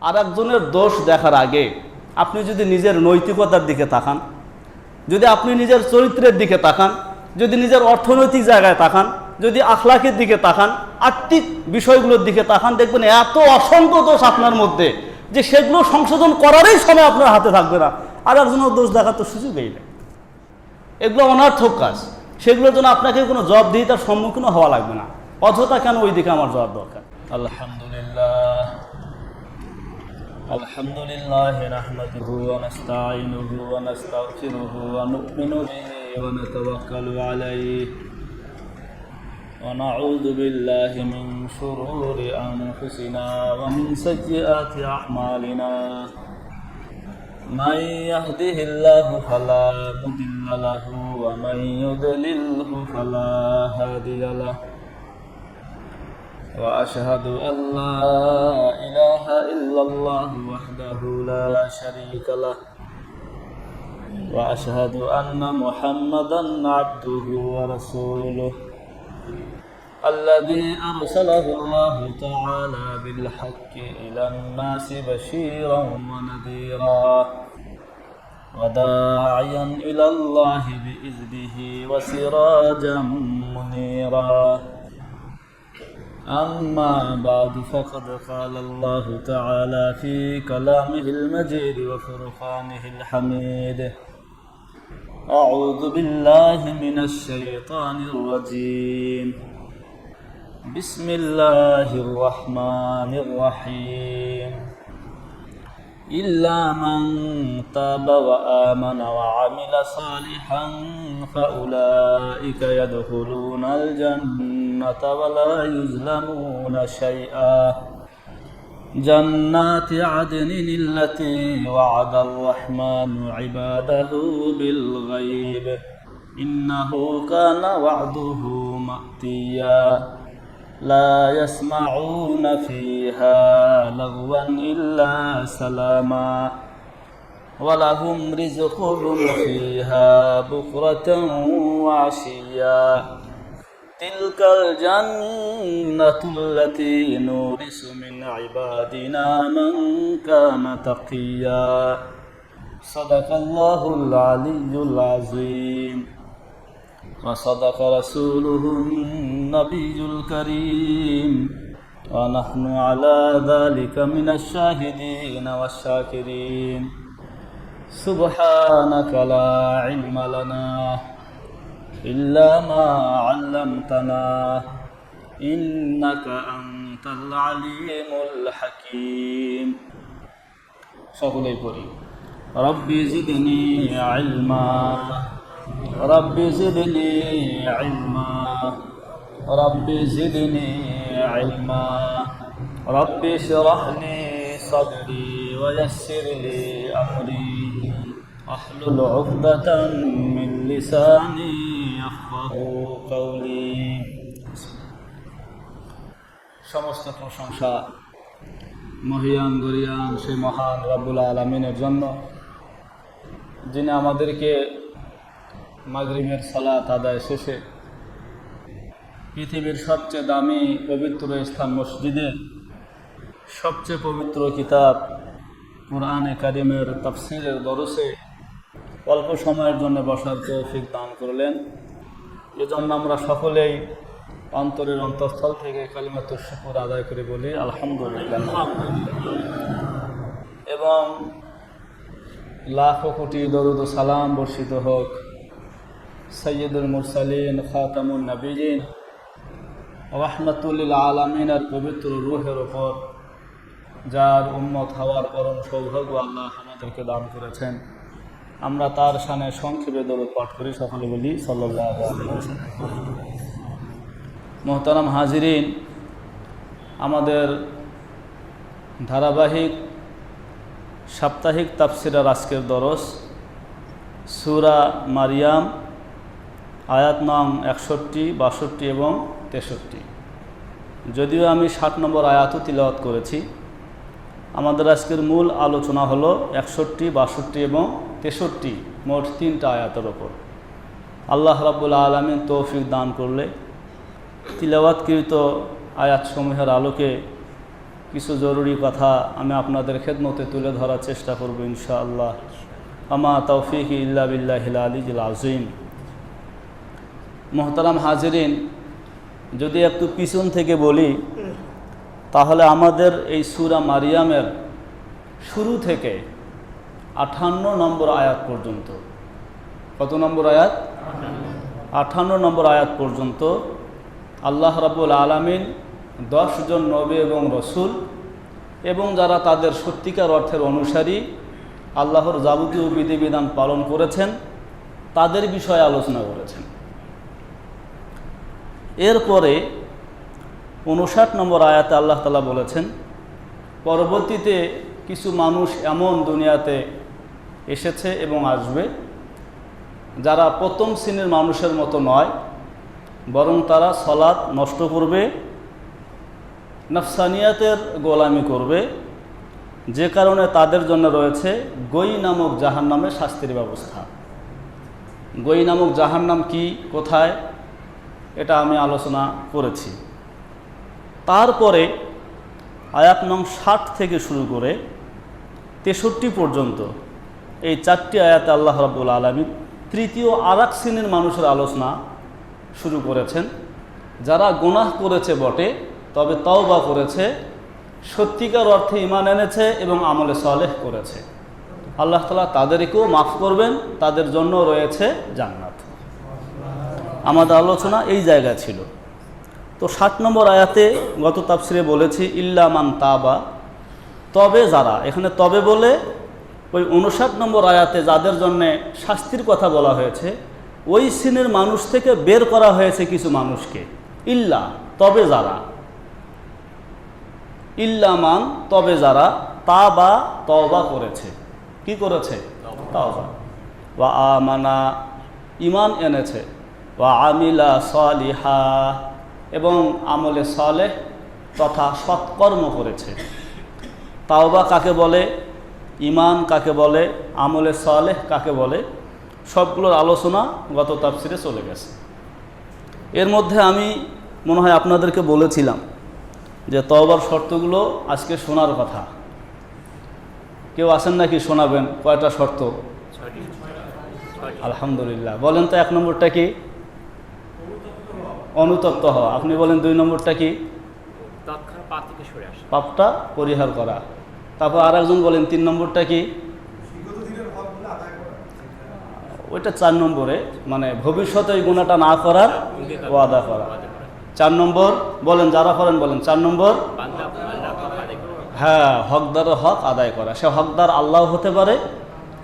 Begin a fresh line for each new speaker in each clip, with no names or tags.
আর একজনের দোষ দেখার আগে আপনি যদি নিজের নৈতিকতার দিকে তাকান, যদি আপনি নিজের চরিত্রের দিকে তাকান, যদি নিজের অর্থনৈতিক জায়গায় তাকান, যদি আখলাকের দিকে তাকান, আত্মিক বিষয়গুলোর দিকে তাকান, দেখবেন এত অসংখ্য দোষ আপনার মধ্যে যে সেগুলো সংশোধন করারই সময় আপনার হাতে থাকবে না। আর একজনের দোষ দেখার তো সুযোগই নেই। এগুলো অনর্থক কাজ। সেগুলোর জন্য আপনাকে কোনো জবাবদিহিতার সম্মুখীন হওয়া লাগবে না। অযথা কেন ওই দিকে আমার যাওয়ার দরকার?
আলহামদুলিল্লাহ আলহামদুলিল্লাহ নাহমাদুহু ওয়া নাস্তাঈনুহু ওয়া নাস্তাগফিরুহু ওয়া নু'মিনু বিহি ওয়া নাতাওয়াক্কালু আলাইহি ওয়া নাউযু বিল্লাহি মিন শুরুরি আনফুসিনা ওয়া মিন সাইয়্যাতি আ'মালিনা মান ইয়াহদিহিল্লাহু ফালা মুদিল্লা লাহু ওয়া মান ইউদ্লিলহু ফালা হাদিয়া লাহু وأشهد أن لا إله إلا الله وحده لا شريك له وأشهد أن محمدا عبده ورسوله الذي أرسله الله تعالى بالحق إلى الناس بشيرا ونذيرا وداعيا إلى الله بإذنه وسراجا منيرا أما بعد فقد قال الله تعالى في كلامه المجيد وفرقانه الحميد أعوذ بالله من الشيطان الرجيم بسم الله الرحمن الرحيم إلا من تاب وآمن وعمل صالحا فأولئك يدخلون الجنة ولا يظلمون شيئا جنات عدن التي وعد الرحمن عباده بالغيب إنه كان وعده مأتيا لا يسمعون فيها لغوا إلا سلاما ولهم رزقهم فيها بكرة وعشيا تلك الجنة التي نورث من عبادنا من كان تقيا صدق الله العلي العظيم وصدق رسوله النبي الكريم ونحن على ذلك من الشاهدين والشاكرين سبحانك لا علم لنا إلا ما علمتنا إنك أنت العليم الحكيم সকলেই পড়ি ربي زدني علما رب زدني علما رب زدني علما رب اشرح لي صدري ويسر لي أمري واحلل عقدة من لساني يفقهوا قولي সমস্ত প্রশংসা মহিয়ান গরিয়ান সেই মহান রব্বুল আলামিনের জন্য, যিনি আমাদেরকে মাগরিবের সালাত আদায় শেষে পৃথিবীর সবচেয়ে দামি পবিত্র স্থান মসজিদের সবচেয়ে পবিত্র কিতাব কুরআনে কারিমের তাফসীরের দরসে অল্প সময়ের জন্য বসার তৌফিক দান করলেন। এজন্য আমরা সকলেই অন্তরের অন্তঃস্থল থেকে কালিমাতুশ শুকর আদায় করে বলি আলহামদুলিল্লাহ, এবং লাখো কোটি দরুদ ও সালাম বর্ষিত হোক সৈয়দুল মুরসালিন খাতামুন নবিয়িন রাহমাতুল লিল আলামিনের পবিত্র রূহের উপর, যার উম্মত হওয়ার পরম সৌভাগ্য আল্লাহ আমাদেরকে দান করেছেন। আমরা তার শানে সংক্ষেপে দরুদ পাঠ করি, সকলে বলি সাল্লাল্লাহু আলাইহি ওয়াসাল্লাম। মোহতারাম হাজিরিন, আমাদের ধারাবাহিক সাপ্তাহিক তাফসিরের আজকের দরস সূরা মারিয়াম আয়াত নং 61, 62 এবং 63। যদিও আমি 60 নম্বর আয়াতও তিলাওয়াত করেছি, আমাদের আজকের মূল আলোচনা হলো 61, 62 এবং 63, মোট 3টা আয়াতের ওপর। আল্লাহ রাব্বুল আলামিন তৌফিক দান করলে তিলাওয়াতকৃত আয়াতসমূহের আলোকে কিছু জরুরি কথা আমি আপনাদের খেদমতে তুলে ধরার চেষ্টা করব ইনশাআল্লাহ। আমা তৌফিক ইল্লা বিল্লাহিল আলিয়্যিল আযীম। মোহতারাম হাজিরিন, যদি একটু পিছন থেকে বলি তাহলে আমাদের এই সূরা মারিয়ামের শুরু থেকে 58 নম্বর আয়াত পর্যন্ত, কত নম্বর আয়াত? 58 নম্বর আয়াত পর্যন্ত আল্লাহ রাব্বুল আলামিন 10 জন নবী এবং রসুল এবং যারা তাদের সত্যিকার অর্থের অনুসারী, আল্লাহর যাবতীয় বিধিবিধান পালন করেছেন, তাদের বিষয়ে আলোচনা করেছেন। এরপরে 59 নম্বর আয়াতে আল্লাহ তাআলা বলেছেন, পরবর্তীতে কিছু মানুষ এমন দুনিয়াতে এসেছে এবং আসবে যারা প্রথম শ্রেণীর মানুষের মতো নয়, বরং তারা সালাত নষ্ট করবে, নফসানিয়াতের গোলামি করবে, যে কারণে তাদের জন্য রয়েছে গই নামক জাহান্নামের শাস্তির ব্যবস্থা। গই নামক জাহান্নাম কি, কোথায়, এটা আমি আলোচনা করেছি। তারপরে আয়াত নং 60 থেকে শুরু করে 63 পর্যন্ত এই 4টি আয়াতে আল্লাহ রাব্বুল আলামিন তৃতীয় আরেক শ্রেণীর মানুষের আলোচনা শুরু করেছেন, যারা গুনাহ করেছে বটে, তবে তওবা করেছে, সত্যিকার অর্থে ঈমান এনেছে এবং আমলে সালেহ করেছে। আল্লাহ তাআলা তাদেরকেও মাফ করবেন, তাদের জন্য রয়েছে জান্নাত। আমাদের আলোচনা এই জায়গা ছিল। তো 60 নম্বর আয়াতে গত তাফসিরে বলেছি ইল্লা মান তাবা, তবে যারা, এখানে তবে বলে ওই 59 নম্বর আয়াতে যাদের জন্যে শাস্তির কথা বলা হয়েছে, ওই শ্রেণীর মানুষ থেকে বের করা হয়েছে কিছু মানুষকে। ইল্লা, তবে যারা, ইল্লা মান, তবে যারা তাবা, তওবা করেছে। কি করেছে? তওবা। ওয়া আমানা, ঈমান এনেছে, ওয়া আমিলা সালিহা, এবং আমলে সালেহ তথা সৎকর্ম করেছে। তাওবা কাকে বলে, ঈমান কাকে বলে, আমলে সালেহ কাকে বলে, সবগুলোর আলোচনা গত তাফসিরে চলে গেছে। এর মধ্যে আমি মনে হয় আপনাদেরকে বলেছিলাম যে তওবার শর্তগুলো আজকে শোনার কথা। কেউ আছেন নাকি শোনাবেন? কয়টা শর্ত? আলহামদুলিল্লাহ। বলেন তো 1 নম্বরটা কি? অনুতপ্ত হওয়া। আপনি বলেন 2 নম্বরটা কি? পাপটা পরিহার করা। তারপর আরেকজন বলেন 3 নম্বরটা কি? ওইটা 4 নম্বরে, মানে ভবিষ্যতে ওই গুনাহটা না করার ওয়াদা করা। 4 নম্বর বলেন, যারা করেন বলেন। 4 নম্বর, হ্যাঁ, হকদারের হক আদায় করা। সে হকদার আল্লাহ হতে পারে,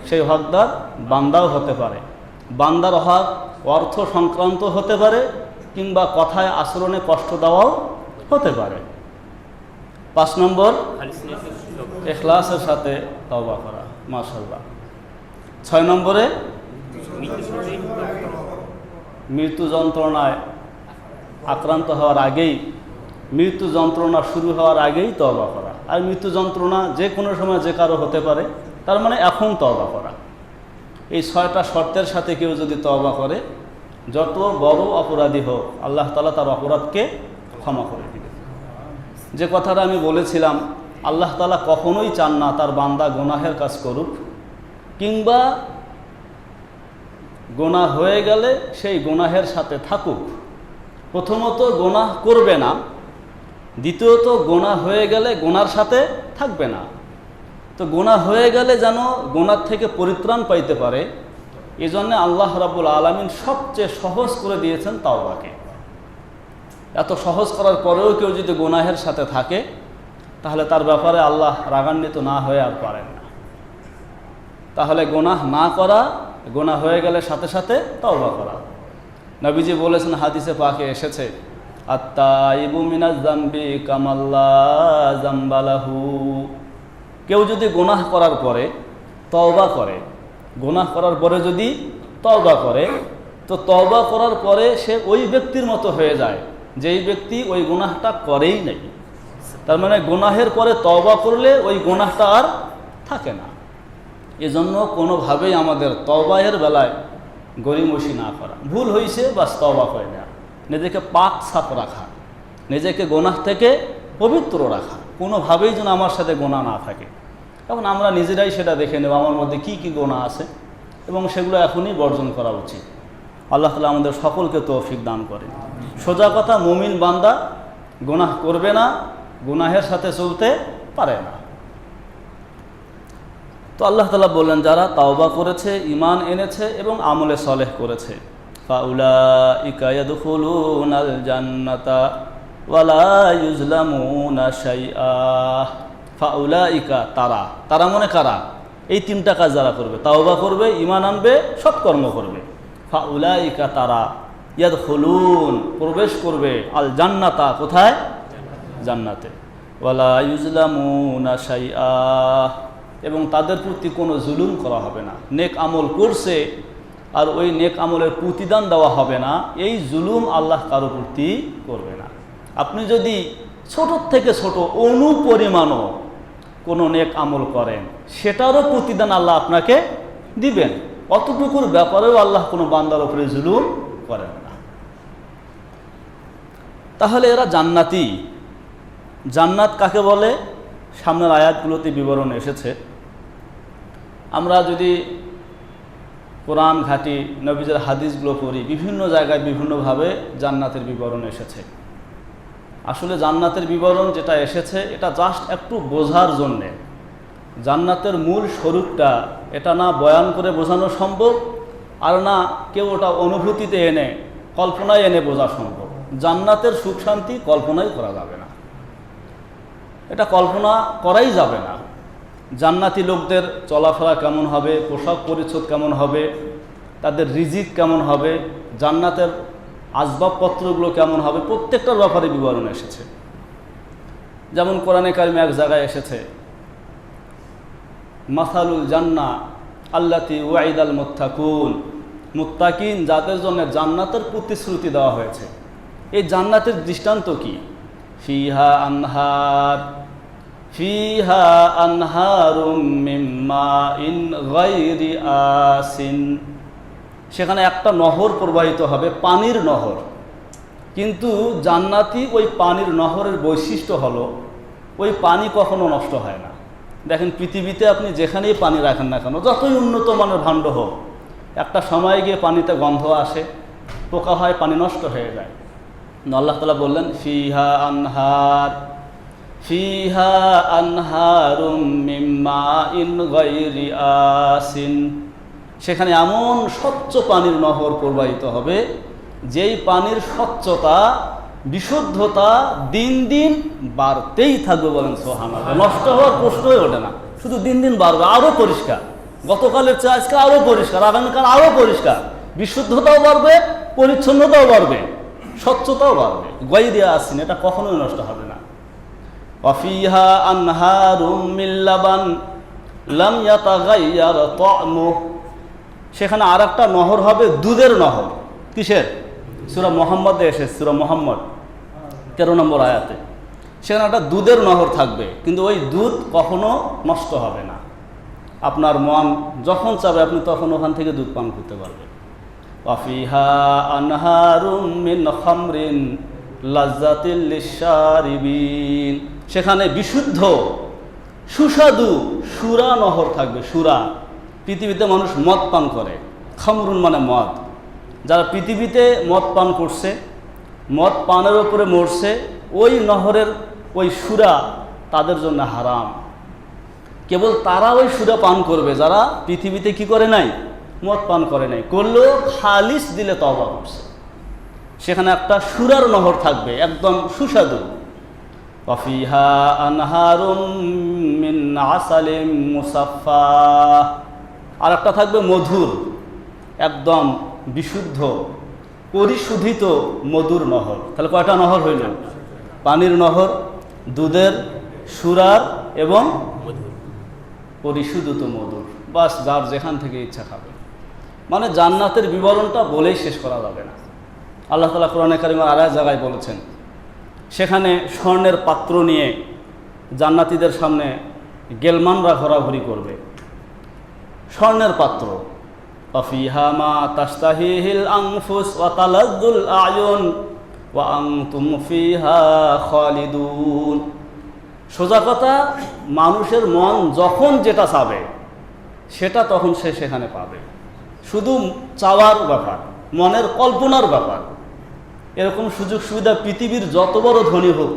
সেই হকদার বান্দাও হতে পারে। বান্দার হক অর্থ সংক্রান্ত হতে পারে, কিংবা কথায় আচরণে কষ্ট দেওয়াও হতে পারে। 5 নম্বর, ইখলাসের সাথে তওবা করা। মাশাআল্লাহ। 6 নম্বরে, মৃত্যু যন্ত্রণায় আক্রান্ত হওয়ার আগেই, মৃত্যু যন্ত্রণা শুরু হওয়ার আগেই তওবা করা। আর মৃত্যু যন্ত্রণা যে কোনো সময় যে কারো হতে পারে, তার মানে এখন তওবা করা। এই 6টা শর্তের সাথে কেউ যদি তওবা করে, যত বড় অপরাধী হোক, আল্লাহ তাআলা তার অপরাধকে ক্ষমা করে দিবেন। যে কথাটা আমি বলেছিলাম, আল্লাহ তাআলা কখনোই চান না তার বান্দা গুনাহের কাজ করুক, কিংবা গুনাহ হয়ে গেলে সেই গুনাহের সাথে থাকুক। প্রথমত গুনাহ করবে না, দ্বিতীয়ত গুনাহ হয়ে গেলে গুনার সাথে থাকবে না। তো গুনাহ হয়ে গেলে যেন গুনার থেকে পরিত্রাণ পাইতে পারে, এই জন্য আল্লাহ রাব্বুল আলামিন সবচেয়ে সহজ করে দিয়েছেন তাওবাকে। এত সহজ করার পরেও কেউ যদি গুনাহের সাথে থাকে, তাহলে তার ব্যাপারে আল্লাহ রাগান্বিত না হয়ে আর পারেন না। তাহলে গুনাহ না করা, গুনাহ হয়ে গেলে সাথে সাথে তওবা করা। নবীজি বলেছেন, হাদিসে পাকে এসেছে, আত-তাইবু মিনাজ যামবি কামাল্লা যামবা লাহু। কেউ যদি গুনাহ করার পরে তওবা করে, গুনাহ করার পরে যদি তওবা করে, তো তওবা করার পরে সে ওই ব্যক্তির মতো হয়ে যায় যেই ব্যক্তি ওই গুনাহটা করেই নাই। তার মানে গুনাহের পরে তওবা করলে ওই গুনাহটা আর থাকে না। এজন্য কোনোভাবেই আমাদের তওবায়ের বেলায় গড়িমসি না করা। ভুল হয়েছে, বাস তওবা করে নেওয়া, নিজেকে পাক সাফ রাখা, নিজেকে গুনাহ থেকে পবিত্র রাখা। কোনোভাবেই যেন আমার সাথে গোনা না থাকে। এখন আমরা নিজেরাই সেটা দেখে নেব আমার মধ্যে কি কি গোনা আছে এবং সেগুলো এখনই বর্জন করা উচিত। আল্লাহ তাআলা আমাদের সকলকে তৌফিক দান করেন। সোজা কথা, মুমিন বান্দা গুনাহ করবে না, গুনাহের সাথে চলতে পারে না। তো আল্লাহ তাআলা বললেন যারা তাওবা করেছে, ঈমান এনেছে এবং আমলে সলেহ করেছে, ফাউলাইকা ইয়াদখুলুনাল জান্নাতা ওয়ালা ইউজলামুনা শাইআ। ফাউলাইকা তারা মনে কারা? এই তিনটা কাজ যারা করবে, তাওবা করবে, ঈমান আনবে, সৎকর্ম করবে, ফাউলাইকা তারা ইয়াদখুলুন প্রবেশ করবে আল জান্নাতা, কোথায়? জান্নাতে, ওয়ালা ইউজলামুনা শাইআ এবং তাদের প্রতি কোনো জুলুম করা হবে না। নেক আমল করছে আর ওই নেক আমলের প্রতিদান দেওয়া হবে না, এই জুলুম আল্লাহ কারো প্রতি করবে না। আপনি যদি ছোট থেকে ছোট অনুপরিমাণও কোনো নেক আমল করেন, সেটারও প্রতিদান আল্লাহ আপনাকে দিবেন। অতটুকুর ব্যাপারেও আল্লাহ কোনো বান্দার উপরে জুলুম করেন না। তাহলে এরা জান্নাতি। জান্নাত কাকে বলে? সামনের আয়াতগুলোতে বিবরণ এসেছে। আমরা যদি কোরআন ঘাঁটি, নবীদের হাদিসগুলো পড়ি, বিভিন্ন জায়গায় বিভিন্নভাবে জান্নাতের বিবরণ এসেছে। আসলে জান্নাতের বিবরণ যেটা এসেছে এটা জাস্ট একটু বোঝার জন্যে। জান্নাতের মূল স্বরূপটা এটা না বয়ান করে বোঝানো সম্ভব, আর না কেউ ওটা অনুভূতিতে এনে, কল্পনায় এনে বোঝা সম্ভব। জান্নাতের সুখ শান্তি কল্পনাই করা যাবে না, এটা কল্পনা করাই যাবে না। জান্নাতি লোকদের চলাফেরা কেমন হবে, পোশাক পরিচ্ছদ কেমন হবে, তাদের রিজিক কেমন হবে, জান্নাতের আসবাবপত্রগুলো কেমন হবে, প্রত্যেকটার ব্যাপারে বিবরণ এসেছে। যেমন কোরআনে কারিমে এক জায়গায় এসেছে, মাসালুল জান্নাহ আল্লাতী ওয়াইদাল মুত্তাকুন, মুত্তাকিন যাদের জন্য জান্নাতের প্রতিশ্রুতি দেওয়া হয়েছে। এই জান্নাতের দৃষ্টান্ত কি? ফিহা আনহারুম মিন মাইন গায়রি আসিন, সেখানে একটা নহর প্রবাহিত হবে, পানির নহর। কিন্তু জান্নাতি ওই পানির নহরের বৈশিষ্ট্য হলো ওই পানি কখনো নষ্ট হয় না। দেখেন পৃথিবীতে আপনি যেখানেই পানি রাখেন না কেন, যতই উন্নত মানের ভাণ্ড হোক, একটা সময় গিয়ে পানিতে গন্ধ আসে, পোকা হয়, পানি নষ্ট হয়ে যায়। আল্লাহ তাআলা বললেন ফিহা আনহারুম মিন মাইন গায়রি আসিন, সেখানে এমন স্বচ্ছ পানির নহর প্রবাহিত হবে যেই পানির স্বচ্ছতা, বিশুদ্ধতা দিন দিন বাড়তেই থাকবে। বলেন সুবহানাল্লাহ। নষ্ট হওয়ার প্রশ্নই ওঠে না, শুধু দিন দিন বাড়বে, আরও পরিষ্কার, গতকালের চেয়ে আজকে আরও পরিষ্কার, আগামীকাল আরও পরিষ্কার, বিশুদ্ধতাও বাড়বে, পরিচ্ছন্নতাও বাড়বে, স্বচ্ছতাও বাড়বে। গায়রি আসিন, এটা কখনোই নষ্ট হবে না। ওয়াফিহা আনহারুম মিন লাবান লাম ইয়াতাগায়্যার তা'মুহু, সেখানে আর একটা নহর হবে, দুধের নহর। কিসের? সূরা মুহাম্মদে এসেছে, সূরা মুহাম্মদ 13 নম্বর আয়াতে। সেখানে একটা দুধের নহর থাকবে, কিন্তু ওই দুধ কখনো নষ্ট হবে না। আপনার মন যখন চাবে আপনি তখন ওখান থেকে দুধ পান করতে পারবেন। ওয়াফিহা আনহারুম মিন খামরিন লাজ্জাতিল লিশশারিবিন, সেখানে বিশুদ্ধ সুস্বাদু সুরা নহর থাকবে। সুরা, পৃথিবীতে মানুষ মদ পান করে, খামরুন মানে মদ। যারা পৃথিবীতে মদ পান করছে, মদ পানের উপরে মরছে, ওই নহরের ওই সুরা তাদের জন্য হারাম। কেবল তারা ওই সুরা পান করবে যারা পৃথিবীতে কি করে নাই? মদ পান করে নাই, করলেও খালিস দিলে তওবা করছে। সেখানে একটা সুরার নহর থাকবে, একদম সুস্বাদু। ওয়াফিহা আনহারুম মিন আসালিম মুসাফফা, আর একটা থাকবে মধুর, একদম বিশুদ্ধ পরিশোধিত মধুর নহর। তাহলে কয়টা নহর হইল? পানির নহর, দুধের, সুরার এবং পরিশোধিত মধুর। বাস, যার যেখান থেকে ইচ্ছা খাবে। মানে জান্নাতের বিবরণটা বলেই শেষ করা যাবে না। আল্লাহ তাআলা কোরআনে কারিমের আর এক জায়গায় বলেছেন, সেখানে স্বর্ণের পাত্র নিয়ে জান্নাতীদের সামনে গেলমানরা ঘোরাঘুরি করবে। স্বর্ণের পাত্র, ওয়াফিহা মা তাশতাহিহিল আনফুস ওয়া তালাজ্জুল আয়ুন ওয়া আনতুম ফিহা খালিদুন,
সোজা কথা, মানুষের মন যখন যেটা চাবে সেটা তখন সে সেখানে পাবে। শুধু চাওয়ার ব্যাপার, মনের কল্পনার ব্যাপার। এরকম সুযোগ সুবিধা পৃথিবীর যত বড় ধনী হোক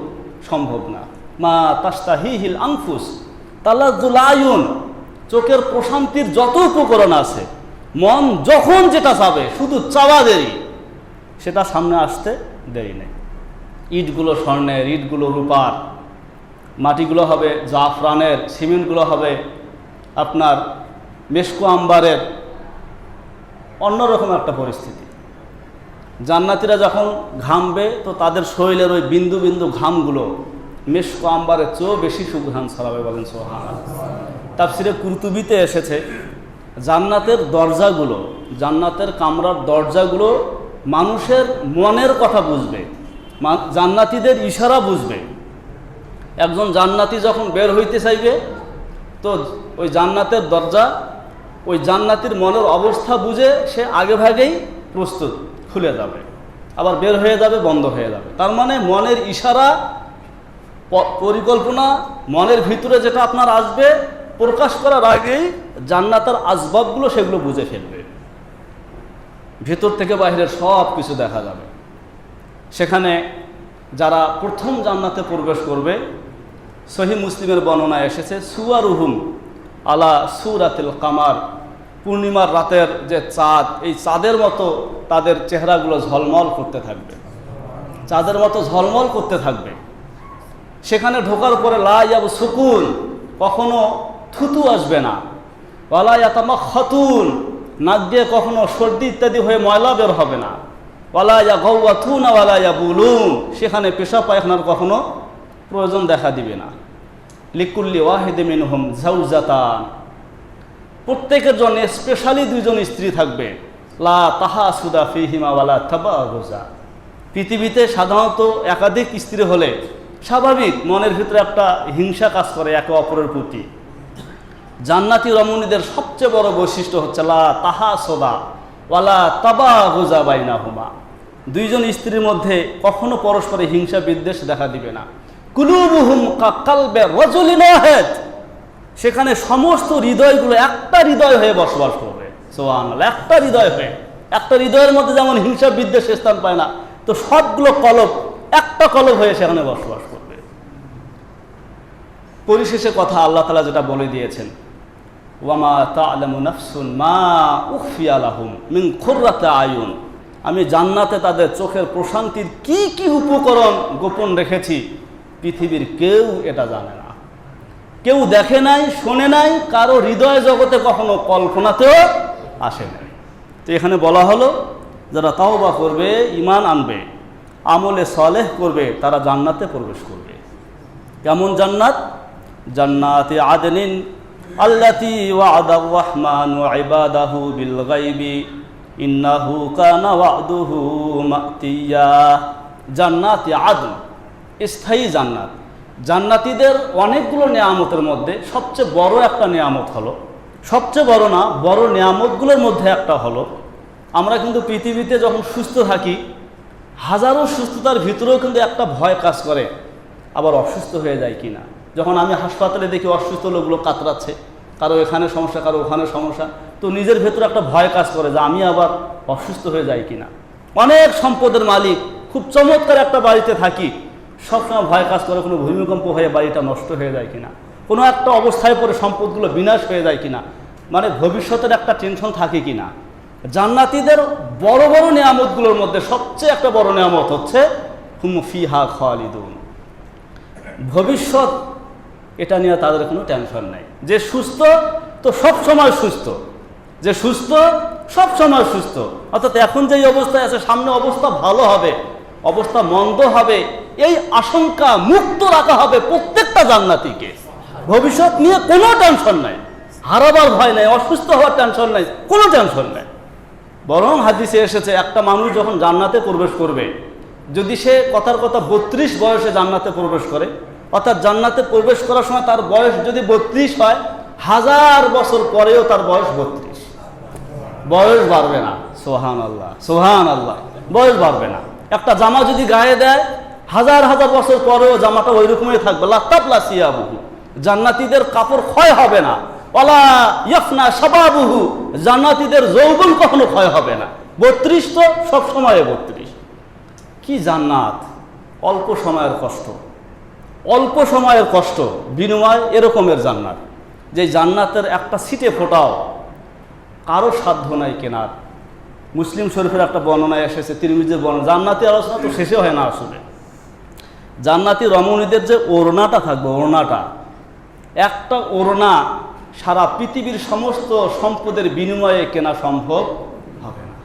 সম্ভব না। মা তাস্তাহিহিল আনফুস তালাজ্জুল আয়ুন, চোখের প্রশান্তির যত উপকরণ আছে, মন যখন যেটা চাবে শুধু চাওয়া দেরি, সেটা সামনে আসতে দেরি নেই। ইটগুলো স্বর্ণের, ইটগুলো রূপার, মাটিগুলো হবে জাফরানের, সিমেন্টগুলো হবে আপনার মেশকো আম্বারের, অন্যরকম একটা পরিস্থিতি। জান্নাতীরা যখন ঘামবে তো তাদের শরীরের ওই বিন্দু বিন্দু ঘামগুলো মেশকো আম্বারের চেয়েও বেশি সুঘ্রাণ ছড়াবে, বলেন সুবহানাল্লাহ। তাফসিরে কুরতুবিতে এসেছে জান্নাতের দরজাগুলো, জান্নাতের কামরার দরজাগুলো মানুষের মনের কথা বুঝবে, জান্নাতীদের ইশারা বুঝবে। একজন জান্নাতি যখন বের হইতে চাইবে তো ওই জান্নাতের দরজা ওই জান্নাতির মনের অবস্থা বুঝে সে আগে ভাগেই প্রস্তুত, খুলে যাবে, আবার বের হয়ে যাবে, বন্ধ হয়ে যাবে। তার মানে মনের ইশারা, পরিকল্পনা, মনের ভিতরে যেটা আপনার আসবে প্রকাশ করার আগেই জান্নাতের আসবাবগুলো সেগুলো বুঝে ফেলবে। ভিতর থেকে বাইরের সব কিছু দেখা যাবে। সেখানে যারা প্রথম জান্নাতে প্রবেশ করবে, সহিহ মুসলিমের বর্ণনায় এসেছে সুয়ারুহুম আলা সুরাতিল কামার, পূর্ণিমার রাতের যে চাঁদ, এই চাঁদের মতো তাদের চেহারাগুলো ঝলমল করতে থাকবে, চাঁদের মতো ঝলমল করতে থাকবে। সেখানে ঢোকার পরে লা ইয়াবু সুকুন, কখনো থুতু আসবে না, ওয়ালা ইয়াতামাখাতুন, নাক দিয়ে কখনো সর্দি ইত্যাদি হয়ে ময়লা বের হবে না, ওয়ালা ইয়াগাওয়াতুনা ওয়ালা ইয়াবুলুন, সেখানে পেশাব পায়খানার কখনো প্রয়োজন দেখা দিবে না। লিকুল্লি ওয়াহিদি মিনহুম জাওজাতান, প্রত্যেকের জন্য স্পেশালি দুইজন স্ত্রী থাকবে। লা তাহাসুদা ফিহিমা ওয়ালা তাবাগুজা, পৃথিবীতে সাধারণত একাধিক স্ত্রী হলে স্বাভাবিক মনের ভিতরে একটা হিংসা কাজ করে একে অপরের প্রতি। জান্নাতি রমণীদের সবচেয়ে বড় বৈশিষ্ট্য হচ্ছে লা তাহাসুদা ওয়ালা তাবাগুজা বাইনাহুমা, দুইজন স্ত্রীর মধ্যে কখনো পরস্পরে হিংসা বিদ্বেষ দেখা দিবে না। কুলুবুহুম কাকালবে রাজুলিন ওয়াহিদ, সেখানে সমস্ত হৃদয়গুলো একটা হৃদয় হয়ে বসবাস করবে। সুবহানাল্লাহ, একটা হৃদয় হয়ে, একটা হৃদয়ের মধ্যে যেমন হিংসা বিদ্বেষ স্থান পায় না, তো সবগুলো কলব একটা কলব হয়ে সেখানে বসবাস করবে। পরিশেষে কথা আল্লাহ তাআলা যেটা বলে দিয়েছেন, ওয়ামা তা'লামু নাফসুন মা উখফিয়া লাহুম মিন কুররাতি আয়ুন, আমি জান্নাতে তাদের চোখের প্রশান্তির কি কি উপকরণ গোপন রেখেছি পৃথিবীর কেউ এটা জানে না, কেউ দেখে নাই, শোনে নাই, কারো হৃদয় জগতে কখনো কল্পনাতেও আসে নাই। তো এখানে বলা হলো যারা তাওবা করবে, ঈমান আনবে, আমলে সালেহ করবে, তারা জান্নাতে প্রবেশ করবে। কেমন জান্নাত? জান্নাতি আদনিন আল্লাতী ওয়া'দার রাহমানু ইবাদাহু বিল গায়বি ইন্নাহু কানা ওয়া'দুহু মাতিয়া। জান্নাতি আদন, স্থায়ী জান্নাত। জান্নাতীদের অনেকগুলো নেয়ামতের মধ্যে সবচেয়ে বড় একটা নেয়ামত হলো, সবচেয়ে বড় না, বড় নেয়ামতগুলোর মধ্যে একটা হলো, আমরা কিন্তু পৃথিবীতে যখন সুস্থ থাকি হাজারো সুস্থতার ভিতরেও কিন্তু একটা ভয় কাজ করে, আবার অসুস্থ হয়ে যায় কিনা। যখন আমি হাসপাতালে দেখি অসুস্থ লোকগুলো কাতরাচ্ছে, কারো এখানে সমস্যা, কারো ওখানে সমস্যা, তো নিজের ভেতরে একটা ভয় কাজ করে যে আমি আবার অসুস্থ হয়ে যাই কিনা। অনেক সম্পদের মালিক, খুব চমৎকার একটা বাড়িতে থাকি, সবসময় ভয় কাজ করে কোনো ভূমিকম্প হয়ে বাড়িটা নষ্ট হয়ে যায় কিনা, কোনো একটা অবস্থায় পরে সম্পদগুলো বিনাশ হয়ে যায় কিনা, মানে ভবিষ্যতের একটা টেনশন থাকে কিনা। জান্নাতীদের বড় বড় নিয়ামতগুলোর মধ্যে সবচেয়ে একটা বড় নিয়ামত হচ্ছে হুম ফিহা খালিদুন, ভবিষ্যৎ, এটা নিয়ে তাদের কোনো টেনশন নাই। যে সুস্থ তো সব সময় সুস্থ, যে সুস্থ সব সময় সুস্থ, অর্থাৎ এখন যেই অবস্থায় আছে সামনে অবস্থা ভালো হবে, অবস্থা মন্দ হবে, এই আশঙ্কা মুক্ত রাখা হবে প্রত্যেকটা জান্নাতীকে। ভবিষ্যৎ নিয়ে কোনো টেনশন নাই, হারাবার ভয় নাই, অসুস্থ হওয়ার টেনশন নাই, কোনো টেনশন নাই। বরং হাদিসে এসেছে একটা মানুষ যখন জান্নাতে প্রবেশ করবে, যদি সে কথার কথা 32 বয়সে জান্নাতে প্রবেশ করে, অর্থাৎ জান্নাতে প্রবেশ করার সময় তার বয়স যদি 32 হয়, 1000 বছর পরেও তার বয়স 32, বয়স বাড়বে না। সুবহানাল্লাহ, সুবহানাল্লাহ, বয়স বাড়বে না। একটা জামা যদি গায়ে দেয় হাজার হাজার বছর পরেও জামাটা ওই রকমই থাকবে। লাতাবলা সিয়াবুহু, জান্নাতীদের কাপড় ক্ষয় হবে না। ওয়ালা ইয়াফনা শাবাবুহু, জান্নাতীদের যৌবন কখনো ক্ষয় হবে না। 32 তো সব সময়ে 32। কি জান্নাত! অল্প সময়ের কষ্ট, অল্প সময়ের কষ্ট বিনিময় এরকমের জান্নাত, যে জান্নাতের একটা সিটে ফোটাও কারো সাধ্য নাই কেনার। মুসলিম শরীফের একটা বর্ণনায় এসেছে, তিরমিজির বর্ণনা, জান্নাতি আলোচনা তো শেষে হয় না আসলে। জান্নাতি রমণীদের যে ওড়নাটা থাকবে, ওড়নাটা, একটা ওড়না সারা পৃথিবীর সমস্ত সম্পদের বিনিময়ে কেনা সম্ভব হবে না।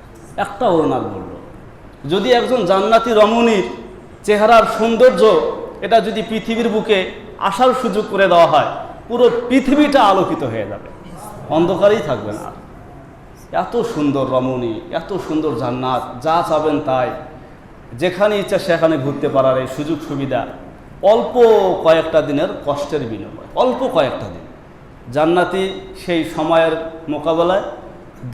একটা ওড়নার মূল্য। যদি একজন জান্নাতি রমণীর চেহারার সৌন্দর্য এটা যদি পৃথিবীর বুকে আসার সুযোগ করে দেওয়া হয়, পুরো পৃথিবীটা আলোকিত হয়ে যাবে, অন্ধকারেই থাকবে না। এত সুন্দর রমণী, এত সুন্দর জান্নাত, যা চাবেন তাই, যেখানে ইচ্ছা সেখানে ঘুরতে পারার এই সুযোগ সুবিধা, অল্প কয়েকটা দিনের কষ্টের বিনিময়, অল্প কয়েকটা দিন। জান্নাতি সেই সময়ের মোকাবেলায়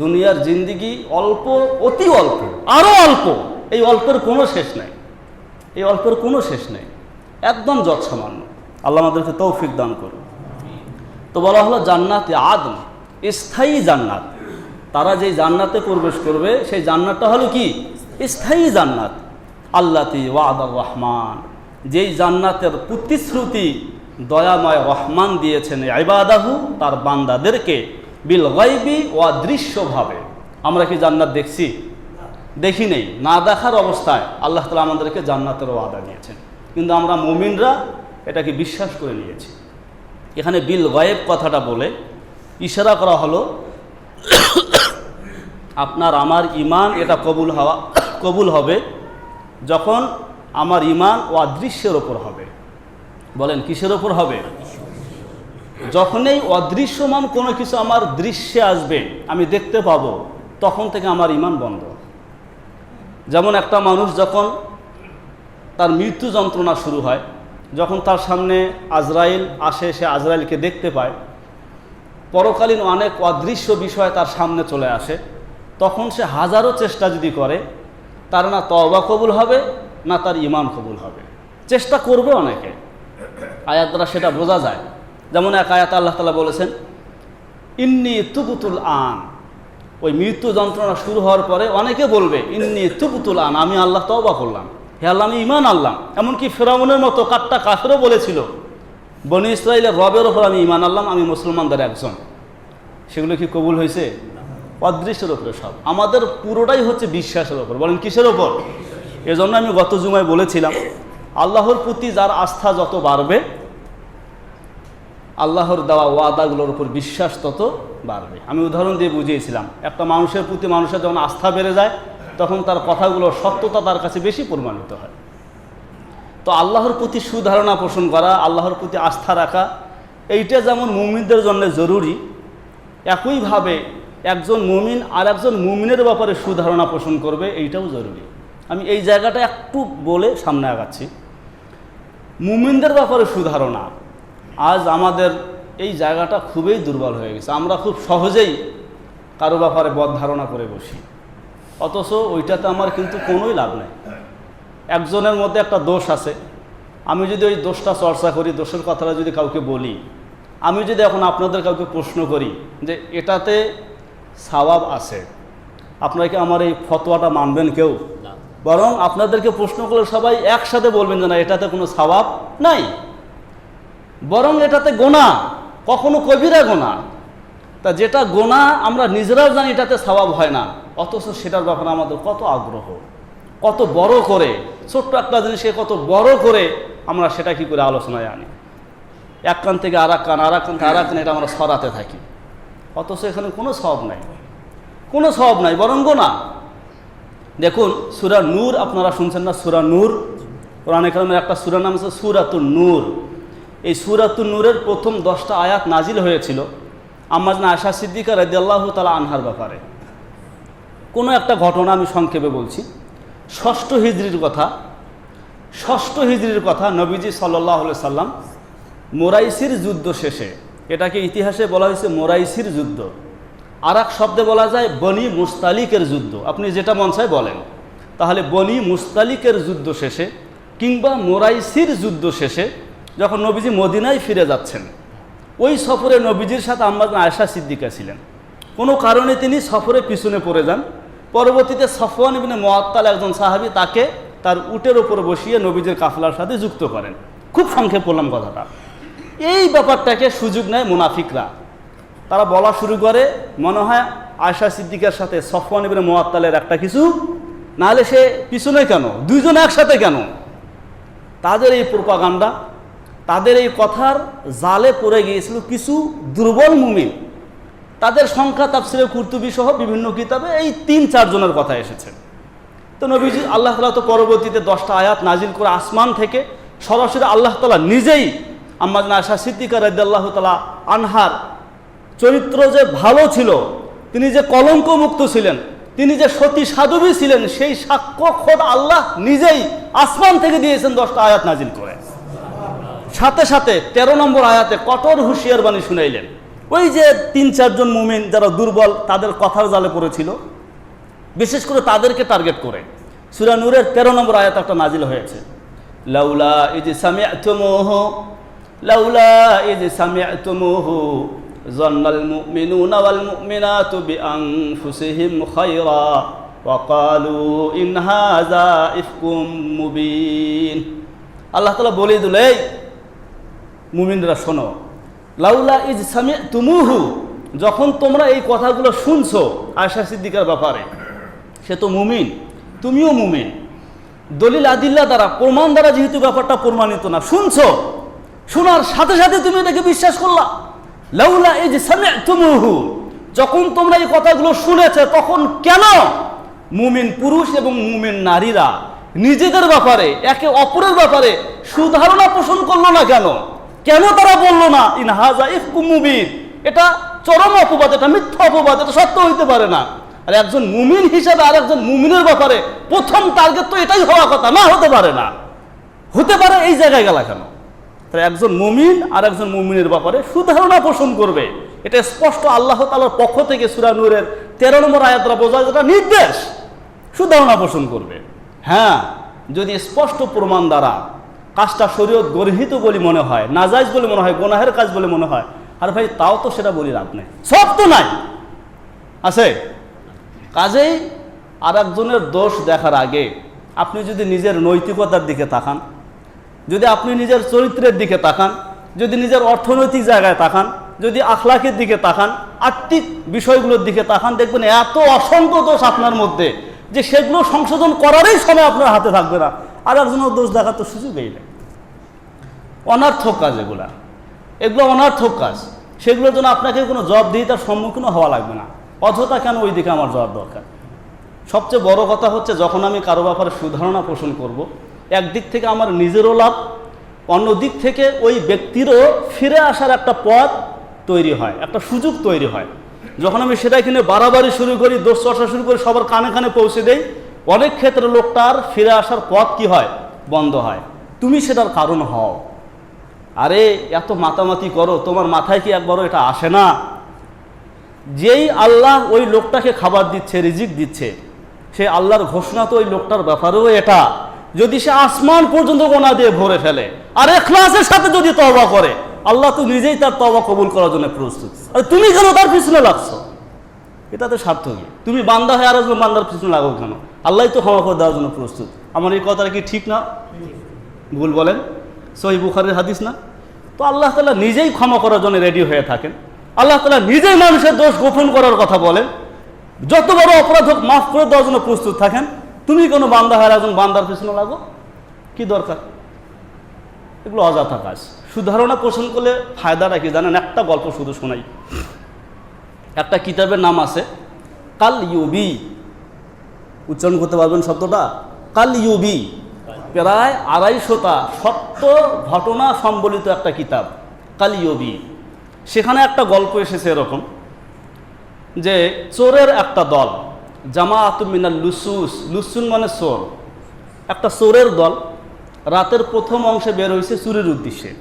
দুনিয়ার জিন্দিগি অল্প, অতি অল্প, আরও অল্প। এই অল্পের কোনো শেষ নেই, এই অল্পের কোনো শেষ নেই, একদম যৎসামান্য। আল্লাহ আমাদেরকে তৌফিক দান করুন। তো বলা হলো জান্নাতে আদম, স্থায়ী জান্নাত। তারা যেই জান্নাতে প্রবেশ করবে সেই জান্নাতটা হলো কি? স্থায়ী জান্নাত। আল্লাতি ওয়াদার রহমান, যেই জান্নাতের প্রতিশ্রুতি দয়াময় রহমান দিয়েছেন ইবাদাহু, তার বান্দাদেরকে, বিল গায়বি ওয়া দৃশ্যভাবে। আমরা কি জান্নাত দেখছি? দেখি নেই। না দেখার অবস্থায় আল্লাহ তাআলা আমাদেরকে জান্নাতের ওয়াদা দিয়েছেন, কিন্তু আমরা মুমিনরা এটাকে বিশ্বাস করে নিয়েছি। এখানে বিল গায়েব কথাটা বলে ইশারা করা হলো আপনার আমার ইমান এটা কবুল হবে যখন আমার ইমান ও অদৃশ্যের ওপর হবে। বলেন কিসের ওপর হবে? যখনই অদৃশ্যমান কোনো কিছু আমার দৃশ্যে আসবে, আমি দেখতে পাবো, তখন থেকে আমার ইমান বন্ধ। যেমন একটা মানুষ যখন তার মৃত্যু যন্ত্রণা শুরু হয়, যখন তার সামনে আজরাইল আসে, সে আজরাইলকে দেখতে পায়, পরকালীন অনেক অদৃশ্য বিষয় তার সামনে চলে আসে, তখন সে হাজারো চেষ্টা যদি করে, তার না তওবা কবুল হবে, না তার ইমান কবুল হবে। চেষ্টা করবে অনেকে, আয়াত দ্বারা সেটা বোঝা যায়। যেমন এক আয়াত আল্লাহ তাআলা বলেছেন, ইন্নী তুবতুল আন। ওই মৃত্যু যন্ত্রণা শুরু হওয়ার পরে অনেকে বলবে, ইন্নী তুবতুল আন, আমি আল্লাহ তওবা করলাম, হে আল্লাহ আমি ইমান আনলাম। এমনকি ফিরআউনের মতো কাট্টা কাফেরও বলেছিল, বনী ইসরাইলের রবের ওপর আমি ইমান আনলাম, আমি মুসলমানদের একজন। সেগুলো কি কবুল হয়েছে? অদৃশ্যের ওপরে সব। আমাদের পুরোটাই হচ্ছে বিশ্বাসের ওপর। বলেন কিসের ওপর? এজন্য আমি গত জুমায় বলেছিলাম, আল্লাহর প্রতি যার আস্থা যত বাড়বে, আল্লাহর দেওয়া ওয়াদাগুলোর উপর বিশ্বাস তত বাড়বে। আমি উদাহরণ দিয়ে বুঝিয়েছিলাম, একটা মানুষের প্রতি মানুষের যখন আস্থা বেড়ে যায়, তখন তার কথাগুলোর সত্যতা তার কাছে বেশি প্রমাণিত হয়। তো আল্লাহর প্রতি সুধারণা পোষণ করা, আল্লাহর প্রতি আস্থা রাখা, এইটা যেমন মুমিনদের জন্য জরুরি, একইভাবে একজন মুমিন আর একজন মুমিনের ব্যাপারে সুধারণা পোষণ করবে, এইটাও জরুরি। আমি এই জায়গাটা একটু বলে সামনে আগাচ্ছি। মুমিনদের ব্যাপারে সুধারণা, আজ আমাদের এই জায়গাটা খুবই দুর্বল হয়ে গেছে। আমরা খুব সহজেই কারো ব্যাপারে বদ ধারণা করে বসি, অথচ ওইটাতে আমার কিন্তু কোনোই লাভ নেই। একজনের মধ্যে একটা দোষ আছে, আমি যদি ওই দোষটা চর্চা করি, দোষের কথাটা যদি কাউকে বলি, আমি যদি এখন আপনাদের কাউকে প্রশ্ন করি যে এটাতে সওয়াব আছে, আপনারা কি আমার এই ফতোয়াটা মানবেন? কেউ। বরং আপনাদেরকে প্রশ্ন করলে সবাই একসাথে বলবেন যে না, এটাতে কোনো সওয়াব নাই, বরং এটাতে গোনাহ, কখনো কবিরা গোনাহ। তা যেটা গোনাহ আমরা নিজেরাও জানি এটাতে সওয়াব হয় না, অথচ সেটার ব্যাপারে আমাদের কত আগ্রহ, কত বড় করে, ছোট্ট একটা জিনিসকে কত বড় করে আমরা সেটা কি করে আলোচনায় আনি। এক কান থেকে আর এক কান, আর এক কান থেকে আর এক কান, এটা আমরা সরাতে থাকি, অথচ এখানে কোনো সওয়াব নাই, কোনো সওয়াব নাই, বরং গোনাহ। দেখুন সূরা নূর, আপনারা শুনছেন না? সূরা নূর, কোরআনে কারিমের একটা সূরা নাম আছে সূরাতুন নূর। এই সূরাতুন নূরের প্রথম 10টা আয়াত নাজিল হয়েছিল আম্মা জানা আয়েশা সিদ্দিকা রাদিয়াল্লাহু তাআলা আনহার ব্যাপারে। কোনো একটা ঘটনা আমি সংক্ষেপে বলছি। 6ষ্ঠ হিজরির কথা, নবীজি সাল্লাল্লাহু আলাইহি সাল্লাম মোরাইসির যুদ্ধ শেষে, এটাকে ইতিহাসে বলা হয়েছে মোরাইসির যুদ্ধ, আর এক শব্দে বলা যায় বনি মুস্তালিকের যুদ্ধ, আপনি যেটা মন চায় বলেন। তাহলে বনি মুস্তালিকের যুদ্ধ শেষে কিংবা মোরাইসির যুদ্ধ শেষে যখন নবীজি মদিনায় ফিরে যাচ্ছেন, ওই সফরে নবীজির সাথে আম্মা আয়েশা সিদ্দিকা ছিলেন। কোনো কারণে তিনি সফরে পিছনে পড়ে যান। পরবর্তীতে সফওয়ান ইবনে মুআত্তাল একজন সাহাবী তাকে তার উটের ওপরে বসিয়ে নবীজির কাফলার সাথে যুক্ত করেন। খুব সংক্ষেপ বললাম কথাটা। এই ব্যাপারটাকে সুযোগ নেয় মুনাফিকরা। তারা বলা শুরু করে, মনে হয় আয়েশা সিদ্দিকার সাথে সফওয়ান ইবনে মুআত্তালের একটা কিছু, নাহলে সে পিছনে কেন, দুইজন একসাথে কেন। তাদের এই প্রোপাগান্ডা, তাদের এই কথার জালে পড়ে গিয়েছিল কিছু দুর্বল মুমিন। তাদের সংখ্যা তাফসিরে কুরতুবী সহ বিভিন্ন কিতাবে এই ৩-৪ জনের কথা এসেছে। তো নবীজি আল্লাহ তাআলা তো পরবর্তীতে 10টা আয়াত নাজিল করে আসমান থেকে সরাসরি আল্লাহ তাআলা নিজেই আম্মা আয়েশা সিদ্দিকা রাদিয়াল্লাহু তাআলা আনহার চরিত্র যে ভালো ছিল, তিনি যে কলঙ্কমুক্ত ছিলেন, তিনি যে সতী সাধবী ছিলেন, সেই সাক্ষ্য খোদ আল্লাহ নিজেই আসমান থেকে দিয়েছেন 10টা আয়াত নাজিল করে। সাথে সাথে 13 নম্বর আয়াতে কঠোর হুঁশিয়ার বাণী শুনাইলেন। ওই যে 3-4 জন মুমিন যারা দুর্বল, তাদের কথার জালে পড়েছিল, বিশেষ করে তাদেরকে টার্গেট করে সূরা নূরের 13 নম্বর আয়াত একটা নাজিল হয়েছে, লাউলা ইজ সামি'তুমুহু লাউলা ইজ সামি'তুমুহু যান্নাল মুমিনুনা ওয়াল মুমিনাতু বিআনফুসিহিম খায়রা ওয়া ক্বালু ইন হাযা ইফকুম মুবিন। আল্লাহ তাআলা বলে দিলে, মুমিনরা শোনো, লাউলা ইজ সামি'তুমুহু, যখন তোমরা এই কথাগুলো শুনছো আয়েশা সিদ্দিকার ব্যাপারে, সে তো মুমিন, তুমিও মুমিন, দলিল আদিল্লা দ্বারা, প্রমাণ দ্বারা যেহেতু ব্যাপারটা প্রমাণিত না, শুনছো, শোনার সাথে সাথে তুমি এটাকে বিশ্বাস করলা। লাউলা ইজ সামি'তুমুহু, যখন তোমরা এই কথাগুলো শুনেছো, তখন কেন মুমিন পুরুষ এবং মুমিন নারীরা নিজেদের ব্যাপারে, একে অপরের ব্যাপারে সুধারণা পোষণ করলো না কেন? কেন তারা বললো না ইন হাযা ইফকুম মুবিন, এটা চরম অপবাদ, এটা মিথ্যা অপবাদ, এটা সত্য হইতে পারে না। আর একজন মুমিন হিসাবে আর একজন মুমিনের ব্যাপারে প্রথম টার্গেট তো এটাই হওয়া কথা, না হতে পারে না। হতে পারে এই জায়গায় গেলা কেন? তাই একজন মুমিন আর একজন মুমিনের ব্যাপারে সুধারণা পোষণ করবে, এটা স্পষ্ট আল্লাহ তাআলার পক্ষ থেকে সূরা নূরের 13 নম্বর আয়াতটা বোঝা, যেটা নির্দেশ, সুধারণা পোষণ করবে। হ্যাঁ, যদি স্পষ্ট প্রমাণ দ্বারা কাজটা শরীয়ত গর্হিত বলে মনে হয়, নাজায়েজ বলে মনে হয়, গুনাহের কাজ বলে মনে হয়, আর ভাই তাও তো সেটা বলি লাভ নেই, সব তো নাই আছে। কাজেই আর একজনের দোষ দেখার আগে আপনি যদি নিজের নৈতিকতার দিকে তাকান, যদি আপনি নিজের চরিত্রের দিকে তাকান, যদি নিজের অর্থনৈতিক জায়গায় তাকান, যদি আখলাকের দিকে তাকান, আত্মিক বিষয়গুলোর দিকে তাকান, দেখবেন এত অসংখ্য দোষ আপনার মধ্যে যে সেগুলো সংশোধন করারই সময় আপনার হাতে থাকবে না। আর একজনের দোষ দেখার তো সুযোগই নেই। অনার্থক কাজ এগুলো অনার্থক কাজ, সেগুলোর জন্য আপনাকে কোনো জবাবদিহিতার সম্মুখীন হওয়া লাগবে না। অযথা কেন ওই দিকে আমার যাওয়ার দরকার? সবচেয়ে বড় কথা হচ্ছে, যখন আমি কারো ব্যাপারে সুধারণা পোষণ করব, একদিক থেকে আমার নিজেরও লাভ, অন্য দিক থেকে ওই ব্যক্তিরও ফিরে আসার একটা পথ তৈরি হয়, একটা সুযোগ তৈরি হয়। যখন আমি সেটা কিনে বাড়াবাড়ি শুরু করি, দোষ চর্চা শুরু করি, সবার কানে কানে পৌঁছে দেই, অনেক ক্ষেত্রে লোকটার ফিরে আসার পথ কি হয়? বন্ধ হয়। তুমি সেটার কারণ হও। আরে এত মাতামাতি করো, তোমার মাথায় কি একবারও এটা আসে না? যেই আল্লাহ ওই লোকটাকে খাবার দিচ্ছে, রিজিক দিচ্ছে, সেই আল্লাহর ঘোষণা তো ওই লোকটার ব্যাপারেও এটা। যদি সে আসমান পর্যন্ত গোনা দিয়ে ভরে ফেলে আর ইখলাসের সাথে যদি তওবা করে, আল্লাহ তো নিজেই তার তওবা কবুল করার জন্য প্রস্তুত। আর তুমি কেন তার পিছনে লাগছো? এটাতে স্বার্থ কি? তুমি বান্দা হয়ে আর একজন বান্দার পিছনে লাগো কেন? আল্লাহ তো ক্ষমা করে দেওয়ার জন্য প্রস্তুত। আমার এই কথাটা কি ঠিক না? ভুল বলেন? সহিহ বুখারীর হাদিস না? তো আল্লাহ তাআলা নিজেই ক্ষমা করার জন্য রেডি হয়ে থাকেন। আল্লাহ তাআলা নিজেই মানুষের দোষ গোপন করার কথা বলেন, যত বড় অপরাধ হোক মাফ করে দেওয়ার জন্য প্রস্তুত থাকেন। তুমি কোনো বান্দা হয়ে একজন বান্দার পিছনে লাগো, কি দরকার? এগুলো অযথা কাজ। সুধারণা পোষণ করলে ফায়দাটা কি জানেন? একটা গল্প শুধু শোনাই। একটা কিতাবের নাম আছে কাল ইউবি, উচ্চারণ করতে পারবেন শব্দটা? কাল ইউবি, প্রায় 250টা সত্য ঘটনা সম্বলিত একটা কিতাব, কাল ইউবি। সেখানে একটা গল্প এসেছে এরকম যে চোরের একটা দল, জামাআতুম মিনাল লুসুস, লুসুন মানে চোর, একটা চোরের দল রাতের প্রথম অংশে বের হয়েছে চুরির উদ্দেশ্যে।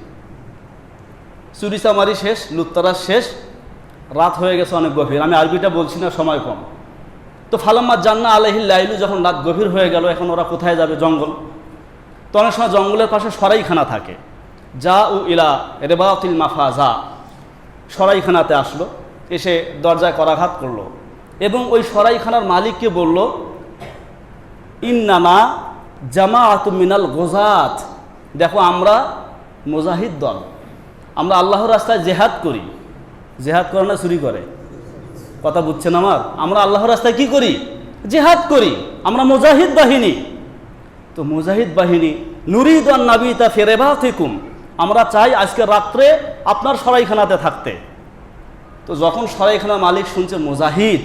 চুরি চামারি শেষ, লুটতরাজ শেষ, রাত হয়ে গেছে অনেক গভীর। আমি আরবিটা বলছি না, সময় কম। তো ফালাম্মা জান্না আলাইহিল লাইলু, যখন রাত গভীর হয়ে গেল, এখন ওরা কোথায় যাবে? জঙ্গল। তো অনেক সময় জঙ্গলের পাশে সরাইখানা থাকে, যা উ ইলা রেবাতিল মাফাজা, সরাইখানাতে আসলো, এসে দরজায় করাঘাত করলো এবং ওই সরাইখানার মালিককে বলল, ইন্নানা জামাআতু মিনাল গোজাত, দেখো আমরা মুজাহিদ দল, আমরা আল্লাহর রাস্তায় জেহাদ করি। জেহাদ করে না চুরি করে? কথা বুঝছেন আমার? আমরা আল্লাহর রাস্তায় কি করি? জেহাদ করি, আমরা মুজাহিদ বাহিনী। তো মুজাহিদ বাহিনী নুরিদ আন নাবিতা ফি রিবাতিকুম, আমরা চাই আজকে রাত্রে আপনার সরাইখানাতে থাকতে। তো যখন সরাইখানার মালিক শুনছে মুজাহিদ,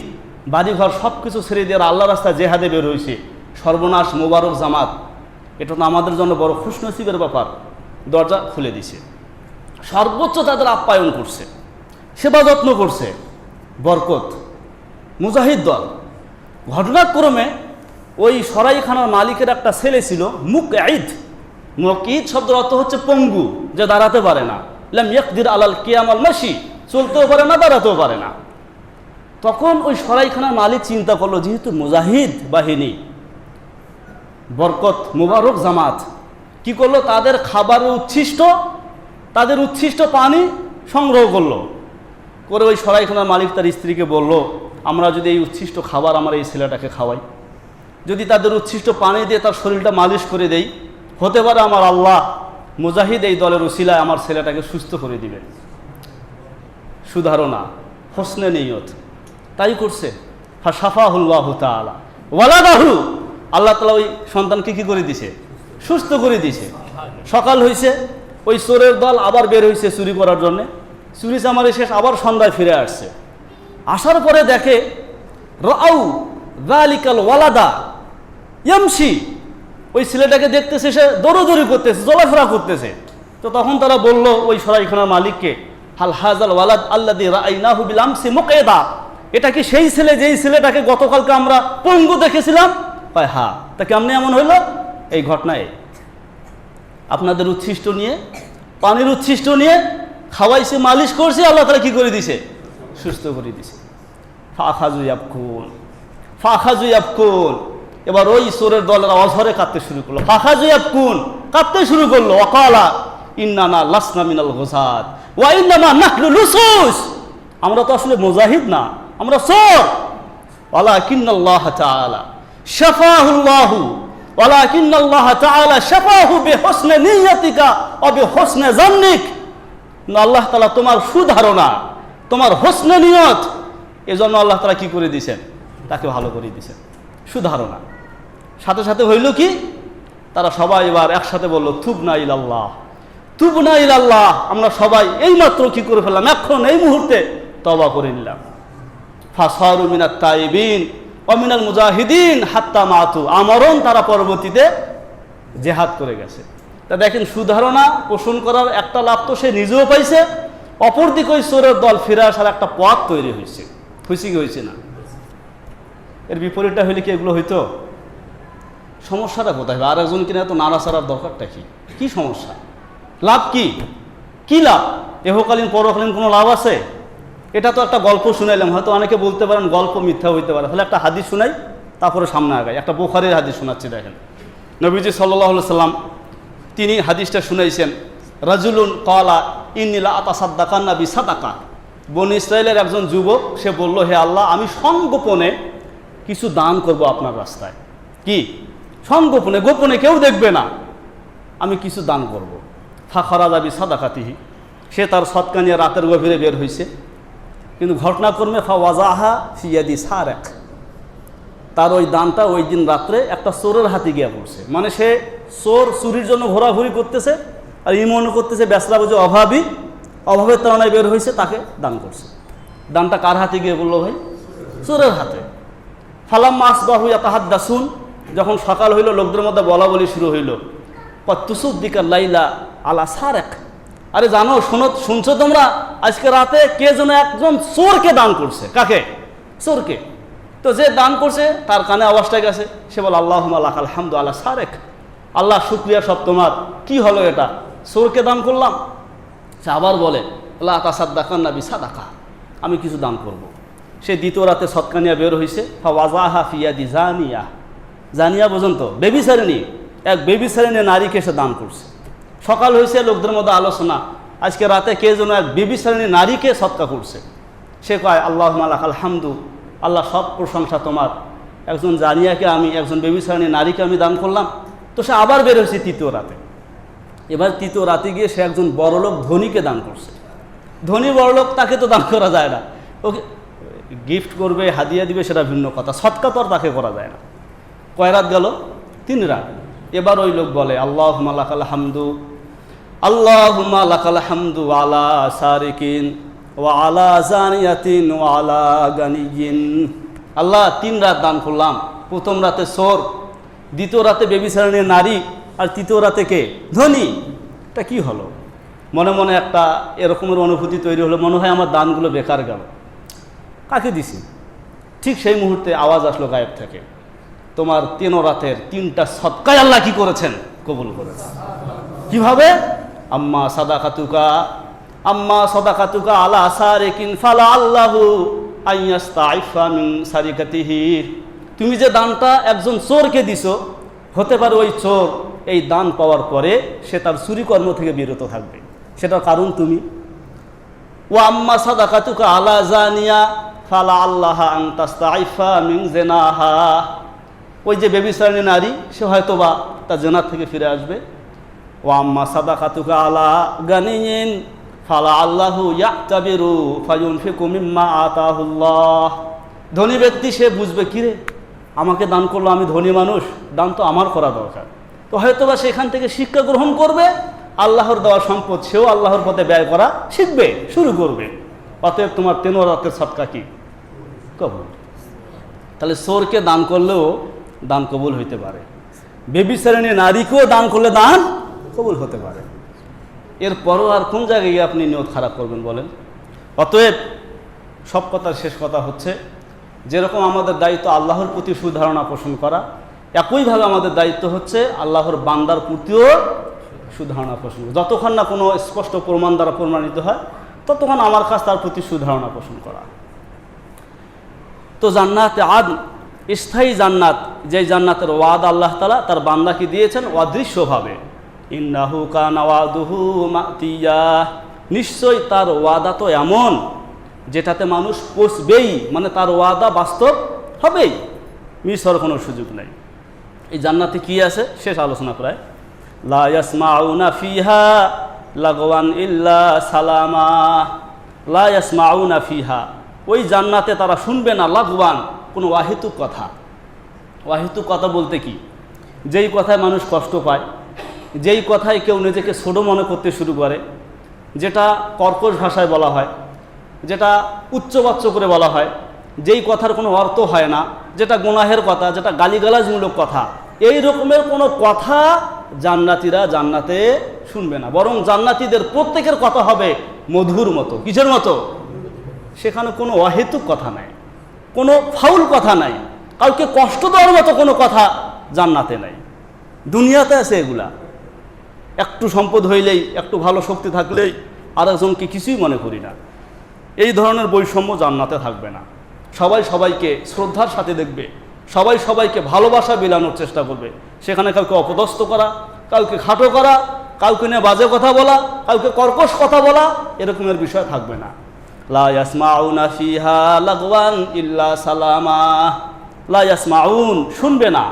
বাড়িঘর সব কিছু ছেড়ে দিয়ে আল্লাহর রাস্তায় জেহাদে বের হয়েছে, সর্বনাশ মোবারক জামাত, এটা তো আমাদের জন্য বড় খুশনসিবের ব্যাপার। দরজা খুলে দিছে, সর্বোচ্চ তাদের আপ্যায়ন করছে, সেবা যত্ন করছে, বরকত, মুজাহিদ দল। ঘটনাক্রমে ওই সরাইখানার মালিকের একটা ছেলে ছিল মুকঈদ। মুকঈদ শব্দের অর্থ হচ্ছে পঙ্গু, যে দাঁড়াতে পারে না। লাম ইয়াকদির আলাল কিয়াম আল মাশি, চলতেও পারে না, দাঁড়াতেও পারে না। তখন ওই সরাইখানার মালিক চিন্তা করলো, যেহেতু মুজাহিদ বাহিনী, বরকত মুবারক জামাত, কি করলো, তাদের খাবারের উচ্ছিষ্ট, তাদের উচ্ছিষ্ট পানি সংগ্রহ করলো করে ওই সরাইখানার মালিক তার স্ত্রীকে বলল, আমরা যদি এই উচ্ছিষ্ট খাবার আমার এই ছেলেটাকে খাওয়াই, যদি তাদের উচ্ছিষ্ট পানি দিয়ে তার শরীরটা মালিশ করে দেই, হতে পারে আমার আল্লাহ মুজাহিদ এই দলের উসিলায় আমার ছেলেটাকে সুস্থ করে দিবে। সুধারণা, হোসনে নিয়ত, তাই করছে। ফাশাফাহুল্লাহু তাআলা ওয়ালাদাহু, আল্লাহ তাআলা ওই সন্তানকে কি করে দিছে? সুস্থ করে দিছে। সকাল হয়েছে, ওই চোরের দল আবার বের হয়েছে চুরি করার জন্যে। চুরি চামারি শেষ, আবার সন্ধ্যায় ফিরে আসছে। আসার পরে দেখে রাউ যালিকাল ওয়ালাদা ইয়ামশি, ওই ছেলেটাকে দেখতেছে, সে দৌড়দৌড়ি করতেছে, চলাফেরা করতেছে। তো তখন তারা বলল ওই সরাইখানার মালিককে, হাল হাজাল ওয়ালাদ আল্লাযী রাআইনাহু বিল আমসি মুকঈদা, এটা কি সেই ছেলে যেই ছেলেটাকে গতকালকে আমরা পঙ্গু দেখেছিলাম? কয় হ্যাঁ। তা কেমনে এমন হইল? এই ঘটনায় আপনাদের উচ্ছিষ্ট নিয়ে, পানির উচ্ছিষ্ট নিয়ে খাওয়াইছে, মালিশ করছে, আল্লাহ তাআলা কি করে দিছে? সুস্থ করে দিছে। ফাখাযু ইয়াবকুন, ফাখাযু ইয়াবকুন, এবার ওই চোরের দলের অঝরে কাঁদতে শুরু করলো। ফাখাযু ইয়াবকুন, কাঁদতে শুরু করলো। ওয়াকালা ইন্নানা লাসনা মিনাল গুসাত ওয়া ইন্নামা নাহনু লুসুস, আমরা তো আসলে মুজাহিদ না, আমরা চোর। ওয়ালাকিন্নাল্লাহ তাআলা শাফাহুল্লাহু, ওয়ালাকিন্নাল্লাহ তাআলা শাফাহু বিহুসনি নিয়্যাতিকা ওয়া বিহুসনি জান্নিক, আল্লাহ তাআলা তোমার সুধারণা, তোমার হোসনে নিয়ত, এজন্য আল্লাহ তাআলা কি করে দিয়েছেন? তাকে ভালো করে দিয়েছেন, সুধারণা। সাথে সাথে হইল কি, তারা সবাই এবার একসাথে বলল, তুবনা ইলাল্লাহ, তুবনা ইলাল্লাহ, আমরা সবাই এইমাত্র কি করে ফেললাম, এখন এই মুহূর্তে তওবা করে নিলাম। ফাসারু মিনাত তাইবিন ওয়া মিনাল মুজাহিদিন হাত্তা মাতু, আমরণ তারা পরবর্তীতে জেহাদ করে গেছে। তা দেখেন, সুধারণা পোষণ করার একটা লাভ তো সে নিজেও পাইছে, অপরদিকে ওই চোরের দল ফিরে আসার একটা পথ তৈরি হয়েছে। হয়েছে কি হয়েছে না? এর বিপরীতটা হইলে কি এগুলো হইতো? সমস্যাটা কোথায়? আর একজন কিনা এত নাড়াচাড়ার দরকারটা কি? কি সমস্যা? লাভ কি? কি লাভ? এহকালীন পরকালীন কোনো লাভ আছে? এটা তো একটা গল্প শুনাইলাম, হয়তো অনেকে বলতে পারেন গল্প মিথ্যা হইতে পারে, তাহলে একটা হাদিস শুনাই, তারপরে সামনে আগাই। একটা বুখারীর হাদিস শোনাচ্ছি, দেখেন। নবীজি সাল্লাল্লাহু আলাইহি সাল্লাম তিনি হাদিসটা শুনাইছেন, রাজুলুন ক্বালা ইন্নী লা আতাসাদ্দাকান্না বিসাদাকা, বনী ইসরায়েলের একজন যুবক, সে বলল, হে আল্লাহ, আমি সংগোপনে কিছু দান করব আপনার রাস্তায়। কি? সংগোপনে, গোপনে, কেউ দেখবে না, আমি কিছু দান করব। ফাখরাজা বিসাদাকাতিহি, সে তার সদকা নিয়ে রাতের গভীরে বের হয়েছে, কিন্তু ঘটনাক্রমে ফাওয়াজাহা ফি ইয়াদি সারাক, তার ওই দানটা ওই দিন রাত্রে একটা চোরের হাতে গিয়ে পড়ছে। মানে সে চোর, চুরির জন্য ঘোরাঘুরি করতেছে, আর ই মনে করতেছে বেচরা বুঝে অভাবী, অভাবের তাড়নায় বের হয়েছে, তাকে দান করছে। দানটা কার হাতে গিয়ে বললো ভাই? চোরের হাতে। ফালাম্মা আসবাহু ইয়াতাহাদ্দাসুন, যখন সকাল হইল, লোকদের মধ্যে বলা বলি শুরু হইল, তুসুদ্দিকা লাইলা আলা সারাক, আরে জানো, শুনছো তোমরা, আজকে রাতে কে যেন একজন চোরকে দান করছে। কাকে? চোরকে। তো যে দান করছে তার কানে আওয়াজটা গেছে, সে বলে, আল্লাহুম্মা লাকাল হামদু আলা সারেক, আল্লাহ শুকরিয়া সব তোমার। কি হলো এটা? চোরকে দান করলাম। সে আবার বলে, লা তাসাদ্দাকান্না বিসাদাকা, আমি কিছু দান করব। সে দ্বিতীয় রাতে সদকা নিয়ে বের হয়েছে। ফাওয়াজাহা ফি ইয়াদি জানিয়া, জানিয়া পর্যন্ত বেবিচারিনী, এক বেবিচারিণী নারীকে সে দান করছে। সকাল হয়েছে, লোকদের মধ্যে আলোচনা, আজকে রাতে কে যেন এক বেবিচারিণী নারীকে সৎকা করছে। সে কয় আল্লাহুম্মা লাকাল হামদু, আল্লাহ সব প্রশংসা তোমার, একজন জানিয়াকে আমি, একজন বেবিচারিণী নারীকে আমি দান করলাম। তো সে আবার বের হয়েছে তৃতীয় রাতে। এবার তৃতীয় রাতে গিয়ে সে একজন বড়লোক ধনীকে দান করছে। ধনী বড়লোক তাকে তো দান করা যায় না, ওকে গিফট করবে, হাদিয়া দিবে, সেটা ভিন্ন কথা, সৎকা তো আর তাকে করা যায় না। কয় রাত গেল? 3 রাত। এবার ওই লোক বলে আল্লাহুম্মা লাকাল হামদু, আল্লাহুম্মা লাকাল হামদু আলা সারিকিন ওয়া আলা জানিয়াতিন ওয়া আলা গানিয়িন। আল্লাহ 3 রাত দান করলাম, প্রথম রাতে চোর, দ্বিতীয় রাতে বেবিচারিণী নারী, আর তৃতীয় রাতে কে? ধনী। এটা কি হলো? মনে মনে একটা এরকমের অনুভূতি তৈরি হলো, মনে হয় আমার দানগুলো বেকার গেল। কাকে দিছি? ঠিক সেই মুহূর্তে আওয়াজ আসলো গায়েব থেকে, তোমার 3 রাতের 3টা সদকায় আল্লাহ কি করেছেন? কবুল করেছেন। কিভাবে? আম্মা সাদাকাতুকা আলা সারিকিন ফালা আল্লাহু আইয়াস্তাইফা মিন সারিকাতিহি। তুমি যে দানটা একজন চোরকে দিছো, হতে পারে ওই চোর এই দান পাওয়ার পরে সে তার চুরি কর্ম থেকে বিরত থাকবে, সেটার কারণ তুমি। ও আম্মা সাদাকাতুকা আলা জানিয়া ফালা আল্লাহ আন তাস্তাইফা মিন জিনাহা। ওই যে বেবিচারিণী নারী, সে হয়তোবা তার জেনার থেকে ফিরে আসবে। ও আম্মা সাদাকাতুকা আলা গানিয়িন ফালা আল্লাহু ইয়াতাবিরু ফায়ুনফিকু মিম্মা আতাহুল্লাহ। ধনী ব্যক্তি সে বুঝবে, কিরে আমাকে দান করলো, আমি ধনী মানুষ, দান তো আমার করা দরকার। তো হয়তোবা সেখান থেকে শিক্ষা গ্রহণ করবে, আল্লাহর দেওয়া সম্পদ সেও আল্লাহর পথে ব্যয় করা শিখবে, শুরু করবে। অতএব তোমার 3 রাতের সদকা কি? কবুল। তাহলে চোরকে দান করলেও দান কবুল হইতে পারে, বেবিচারিণী নারীকেও দান করলে দান কবুল হতে পারে। এরপরও আর কোন জায়গায় গিয়ে আপনি নিয়ত খারাপ করবেন বলেন? অতএব সব কথার শেষ কথা হচ্ছে, যেরকম আমাদের দায়িত্ব আল্লাহর প্রতি সুধারণা পোষণ করা, একইভাবে আমাদের দায়িত্ব হচ্ছে আল্লাহর বান্দার প্রতিও সুধারণা পোষণ করা। যতক্ষণ না কোনো স্পষ্ট প্রমাণ দ্বারা প্রমাণিত হয়, ততক্ষণ আমার কাছে তার প্রতি সুধারণা পোষণ করা। তো জান্নাতে আদ, স্থায়ী জান্নাত, যে জান্নাতের ওয়াদ আল্লাহ তাআলা তার বান্দাকে দিয়েছেন অদৃশ্যভাবে। ইন্নাহু কানা ওয়াদুহু মাতিয়া, নিশ্চয়ই তার ওয়াদা তো এমন যেটাতে মানুষ পৌঁছবেই, মানে তার ওয়াদা বাস্তব হবেই, মিস হওয়ার কোনো সুযোগ নেই। এই জান্নাতে কি আছে শেষ আলোচনা প্রায়। লা ইয়াসমাউনা ফিহা লাগওয়ান ইল্লা সালামা। লা ইয়াসমাউনা ফিহা, ওই জান্নাতে তারা শুনবে না লাগওয়ান, কোনো অহেতুক কথা। অহেতুক কথা বলতে কি? যেই কথায় মানুষ কষ্ট পায়, যেই কথায় কেউ নিজেকে ছোট মনে করতে শুরু করে, যেটা কর্কশ ভাষায় বলা হয়, যেটা উচ্চবাচ্য করে বলা হয়, যেই কথার কোনো অর্থ হয় না, যেটা গুনাহের কথা, যেটা গালিগালাজমূলক কথা, এই রকমের কোনো কথা জান্নাতীরা জান্নাতে শুনবে না। বরং জান্নাতীদের প্রত্যেকের কথা হবে মধুর মতো। কিসের মতো? সেখানে কোনো অহেতুক কথা নাই, কোনো ফাউল কথা নাই, কাউকে কষ্ট দেওয়ার মতো কোনো কথা জান্নাতে নাই। দুনিয়াতে আছে এগুলা, একটু সম্পদ হইলেই, একটু ভালো শক্তি থাকলেই আরেকজনকে কিছুই মনে করি না, এই ধরনের বৈষম্য জান্নাতে থাকবে না। সবাই সবাইকে শ্রদ্ধার সাথে দেখবে, সবাই সবাইকে ভালোবাসা বিলানোর চেষ্টা করবে। সেখানে কাউকে অপদস্থ করা, কাউকে খাটো করা, কাউকে নিয়ে বাজে কথা বলা, কাউকে কর্কশ কথা বলা, এরকমের বিষয় থাকবে না। লা ইয়াসমাউনা ফিহা লাগওয়ান ইল্লা সালামা। লা ইয়াসমাউন, শুনবে না,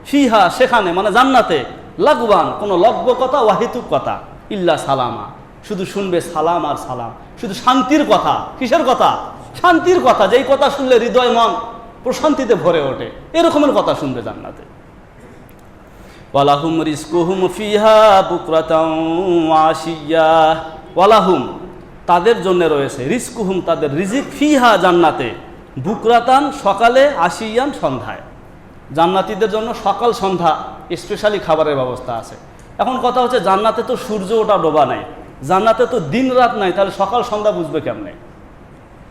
ফিহা সেখানে, মানে জান্নাতে, লাগওয়ান কোনো লব্য কথা, অহেতুক কথা, ইল্লা সালামা, শুধু শুনবে সালাম আর সালাম, শুধু শান্তির কথা। কিসের কথা? শান্তির কথা, যেই কথা শুনলে হৃদয় মন প্রশান্তিতে ভরে ওঠে, এরকমের কথা শুনবে জান্নাতে। ওয়ালাহুম রিজকুহুম ফিহা বুকরাতাও ওয়া আশিয়্যা। ওয়ালাহুম, তাদের জন্য রয়েছে, রিজকুহুম তাদের রিজিক, ফিহা জান্নাতে, বুকরাতান সকালে, আশিয়ান সন্ধ্যায়। জান্নাতীদের জন্য সকাল সন্ধ্যা স্পেশালি খাবারের ব্যবস্থা আছে। এখন কথা হচ্ছে, জান্নাতে তো সূর্য ওটা ডোবা নাই, জান্নাতে তো দিন রাত নাই, তাহলে সকাল সন্ধ্যা বুঝবে কেমনে?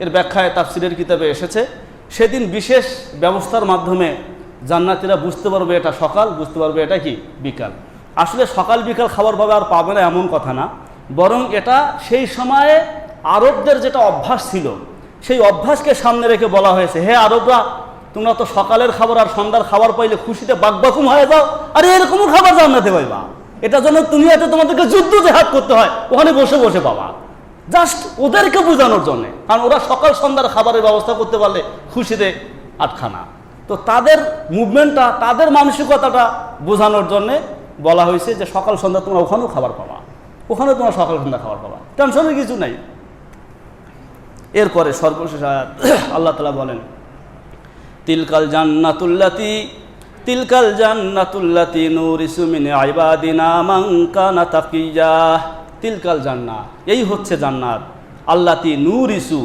এর ব্যাখ্যায় তাফসিরের কিতাবে এসেছে, সেদিন বিশেষ ব্যবস্থার মাধ্যমে জান্নাতীরা বুঝতে পারবে এটা সকাল, বুঝতে পারবে এটা কি বিকাল। আসলে সকাল বিকাল খাবার পাবে আর পাবে না এমন কথা না, বরং এটা সেই সময়ে আরবদের যেটা অভ্যাস ছিল, সেই অভ্যাসকে সামনে রেখে বলা হয়েছে, হে আরবরা, তোমরা তো সকালের খাবার আর সন্ধ্যার খাবার পাইলে খুশিতে বাকবাকুম হয়ে যাও, আর এরকমও খাবার জান্নাতে পাইবা। এটার জন্য দুনিয়াতে তোমাদেরকে যুদ্ধ জেহাদ করতে হয়, ওখানে বসে বসে পাবা। জাস্ট ওদেরকে বোঝানোর জন্য, কারণ ওরা সকাল সন্ধ্যার খাবারের ব্যবস্থা করতে পারলে খুশিতে আটখানা। তো তাদের মুভমেন্টটা, তাদের মানসিকতাটা বোঝানোর জন্যে বলা হয়েছে যে সকাল সন্ধ্যা তোমরা ওখানেও খাবার পাবা, ওখানেও তোমরা সকাল সন্ধ্যা খাবার পাবা, টেনশনের কিছু নাই। এরপরে সর্বশেষ আয়াত আল্লাহ তাআলা বলেন, তিলকাল জান্নাতুল্লাতি নুরিসু মিন ইবাদিনা মান কানা তাকিয়া। তিলকাল জান্নাত, এই হচ্ছে জান্নাত, আল্লাতি নুরিসু,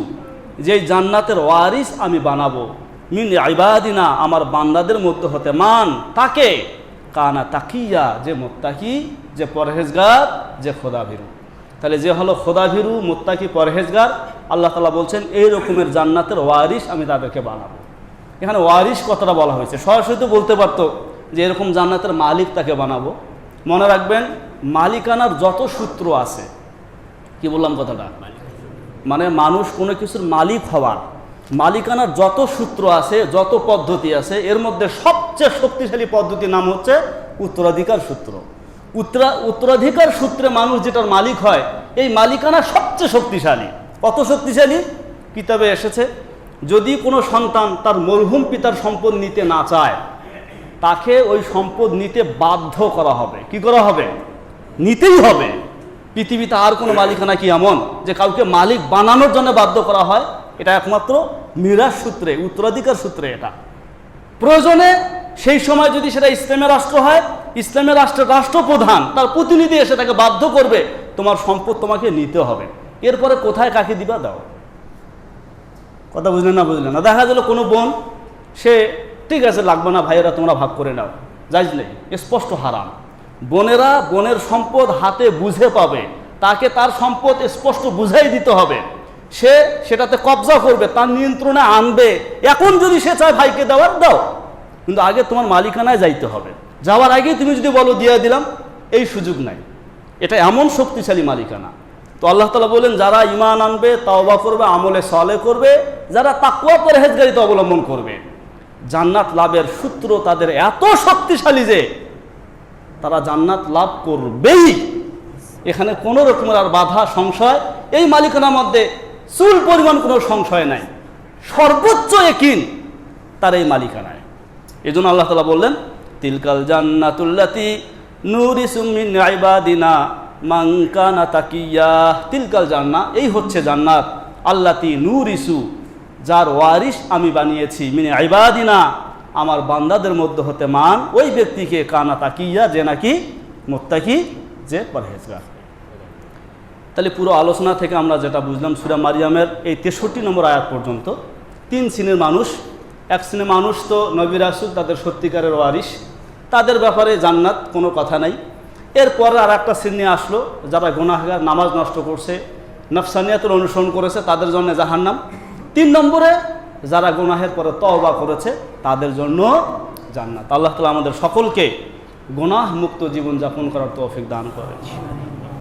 যেই জান্নাতের ওয়ারিস আমি বানাবো, মিন ইবাদিনা, আমার বান্দাদের মধ্যে হতে, মান, তাকে, কানা তাকিয়া, যে মুত্তাকি, যে পরহেজগার, যে খোদাভীরু। তাহলে যে হলো খোদাভীরু, মুত্তাকি, পরহেজগার, আল্লাহ তাআলা বলছেন এই রকমের জান্নাতের ওয়ারিস আমি তাদেরকে বানাবো। এখানে ওয়ারিস কথাটা বলা হয়েছে, সরাসরি তো বলতে পারতো যে এরকম জান্নাতের মালিক তাকে বানাবো। মনে রাখবেন, মালিকানার যত সূত্র আছে, কি বললাম কথাটা, মানে মানুষ কোনো কিছুর মালিক হওয়ার মালিকানার যত সূত্র আছে, যত পদ্ধতি আছে, এর মধ্যে সবচেয়ে শক্তিশালী পদ্ধতির নাম হচ্ছে উত্তরাধিকার সূত্র। উত্তরাধিকার সূত্রে মানুষ যেটার মালিক হয়, এই মালিকানা সবচেয়ে শক্তিশালী। কত শক্তিশালী? কিতাবে এসেছে, যদি কোনো সন্তান তার মরহুম পিতার সম্পদ নিতে না চায়, তাকে ওই সম্পদ নিতে বাধ্য করা হবে। কি করা হবে? নিতেই হবে। পৃথিবীতে আর কোনো মালিকানা কি এমন যে কাউকে মালিক বানানোর জন্য বাধ্য করা হয়? এটা একমাত্র মিরাস সূত্রে, উত্তরাধিকার সূত্রে। এটা প্রয়োজনে সেই সময় যদি সেটা ইসলামের রাষ্ট্র হয়, ইসলামের রাষ্ট্রের রাষ্ট্রপ্রধান তার প্রতিনিধি এসে তাকে বাধ্য করবে, তোমার সম্পদ তোমাকে নিতে হবে। এরপরে কোথায় কাকে দিবা দাও। কথা বুঝলেন না? বুঝলেন না? দেখা গেল কোনো বোন, সে ঠিক আছে লাগবে না ভাইয়েরা তোমরা ভাগ করে নাও, জায়েজ নেই, স্পষ্ট হারাম। বোনেরা বোনের সম্পদ হাতে বুঝে পাবে, তাকে তার সম্পদ স্পষ্ট বুঝাই দিতে হবে, সে সেটাতে কবজা করবে, তার নিয়ন্ত্রণে আনবে। এখন যদি সে চায় ভাইকে দেওয়ার, দাও, কিন্তু আগে তোমার মালিকানায় যাইতে হবে। যাওয়ার আগে তুমি যদি বলো দিয়ে দিলাম, এই সুযোগ নাই। এটা এমন শক্তিশালী মালিকানা। তো আল্লাহ তাআলা বলেন, যারা ঈমান আনবে, তাওবা করবে, আমলে সালেহ করবে, যারা তাকওয়া পরহেজগারিতা অবলম্বন করবে, জান্নাত লাভের সূত্র তাদের এত শক্তিশালী যে তারা জান্নাত লাভ করবেই। এখানে কোনো রকমের আর বাধা, সংশয় এই মালিকানার মধ্যে চুল পরিমাণ কোনো সংশয় নাই। সর্বোচ্চ ইয়াকিন তার এই মালিকানায়। এই জন্য আল্লাহ তাআলা বললেন, তিলকাল জান্নাতুল্লাতি নুরিসু মিন ইবাদিনা মান কানা তাকিয়া। তিলকাল জান্নাত, এই হচ্ছে জান্নাত, আল্লাতি নুরিসু, যার ওয়ারিস আমি বানিয়েছি, মিন ইবাদিনা, আমার বান্দাদের মধ্যে হতে, মান, ওই ব্যক্তিকে, কানা তাকিয়া, যে নাকি মুত্তাকি, যে পরহেজগার। তাহলে পুরো আলোচনা থেকে আমরা যেটা বুঝলাম, সূরা মারিয়ামের এই 63 নম্বর আয়াত পর্যন্ত 3 শ্রেণীর মানুষ। এক শ্রেণীর মানুষ তো নবী রাসূল, তাদের সত্যিকারের ওয়ারিস, তাদের ব্যাপারে জান্নাত কোনো কথা নাই। এরপর আর একটা শ্রেণী আসলো, যারা গুনাহগার, নামাজ নষ্ট করছে, নফসানিয়াতের অনুসরণ করেছে, তাদের জন্য জাহান্নাম। 3 নম্বরে যারা গুনাহের পরে তওবা করেছে, তাদের জন্য জান্নাত। আল্লাহ তাআলা আমাদের সকলকে গুনাহ মুক্ত জীবনযাপন করার তৌফিক দান করেন।